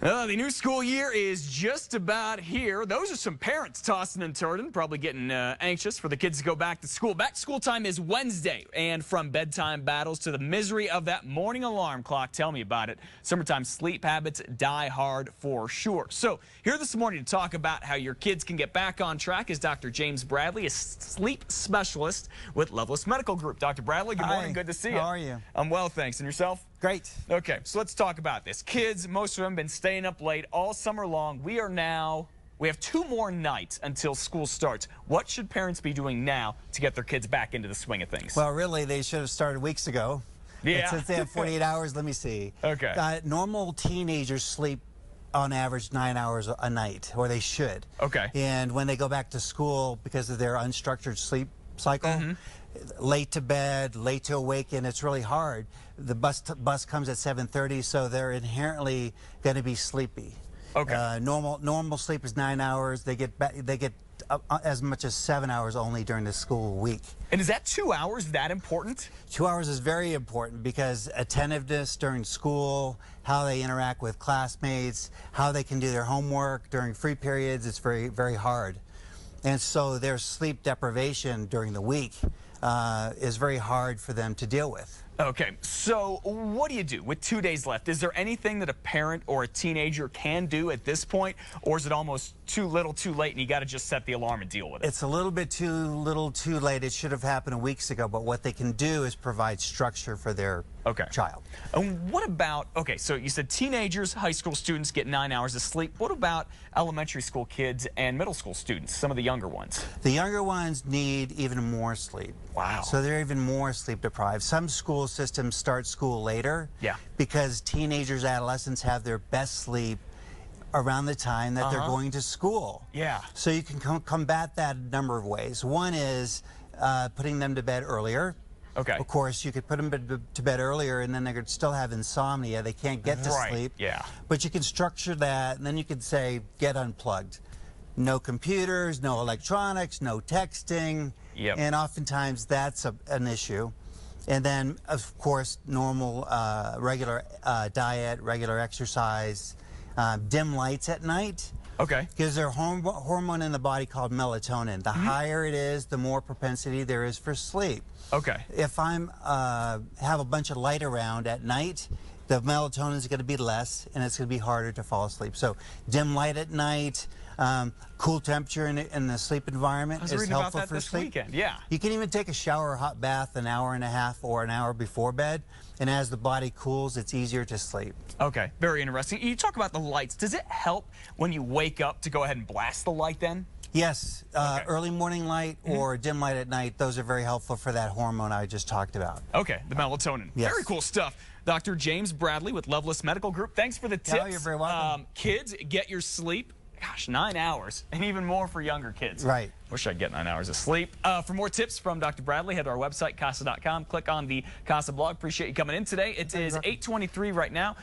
The new school year is just about here. Those are some parents tossing and turning, probably getting anxious for the kids to go back to school. Back to school time is Wednesday, and from bedtime battles to the misery of that morning alarm clock, tell me about it. Summertime sleep habits die hard for sure. So here this morning to talk about how your kids can get back on track is Dr. James Bradley, a sleep specialist with Loveless Medical Group. Dr. Bradley, good morning. Good to see you. How are you? I'm well, thanks. And yourself? Great. Okay, so let's talk about this. Kids, most of them have been staying up late all summer long. We have 2 more nights until school starts. What should parents be doing now to get their kids back into the swing of things? Well, really, they should have started weeks ago. Yeah. But since they have 48 hours, let me see. Okay. Normal teenagers sleep on average 9 hours a night, or they should. Okay. And when they go back to school, because of their unstructured sleep cycle, late to bed, late to awaken, it's really hard. The bus comes at 7:30, so they're inherently going to be sleepy. Okay. Normal sleep is 9 hours. They get as much as 7 hours only during the school week. And is that 2 hours that important? 2 hours is very important because attentiveness during school, how they interact with classmates, how they can do their homework during free periods, it's very, very hard. And so their sleep deprivation during the week is very hard for them to deal with. Okay, so what do you do with 2 days left? Is there anything that a parent or a teenager can do at this point, or is it almost too little, too late, and you got to just set the alarm and deal with it? It's a little bit too little, too late. It should have happened weeks ago, but what they can do is provide structure for their child. And what about, okay, so you said teenagers, high school students get 9 hours of sleep. What about elementary school kids and middle school students, some of the younger ones? The younger ones need even more sleep. Wow. So they're even more sleep deprived. Some school systems start school later because teenagers, adolescents have their best sleep around the time that they're going to school. Yeah. So you can combat that a number of ways. One is putting them to bed earlier. Okay. Of course, you could put them to bed earlier and then they could still have insomnia. They can't get to sleep. Yeah. But you can structure that, and then you could say, get unplugged. No computers, no electronics, no texting. Yep. And oftentimes that's an issue. And then, of course, normal, regular diet, regular exercise, dim lights at night. Okay. Because there's a hormone in the body called melatonin. The higher it is, the more propensity there is for sleep. Okay. If I'm have a bunch of light around at night, the melatonin is going to be less, and it's going to be harder to fall asleep. So dim light at night, cool temperature in the sleep environment is helpful for sleep. Weekend. Yeah. You can even take a shower or hot bath an hour and a half or an hour before bed, and as the body cools, it's easier to sleep. Okay, very interesting. You talk about the lights. Does it help when you wake up to go ahead and blast the light then? Yes, early morning light or dim light at night, those are very helpful for that hormone I just talked about. Okay, the melatonin. Yes. Very cool stuff. Dr. James Bradley with Loveless Medical Group. Thanks for the tips. No, you're very welcome. Kids, get your sleep. Gosh, 9 hours, and even more for younger kids. Right. Wish I'd get 9 hours of sleep. For more tips from Dr. Bradley, head to our website, KASA.com. Click on the KASA blog. Appreciate you coming in today. It is 8:23 right now.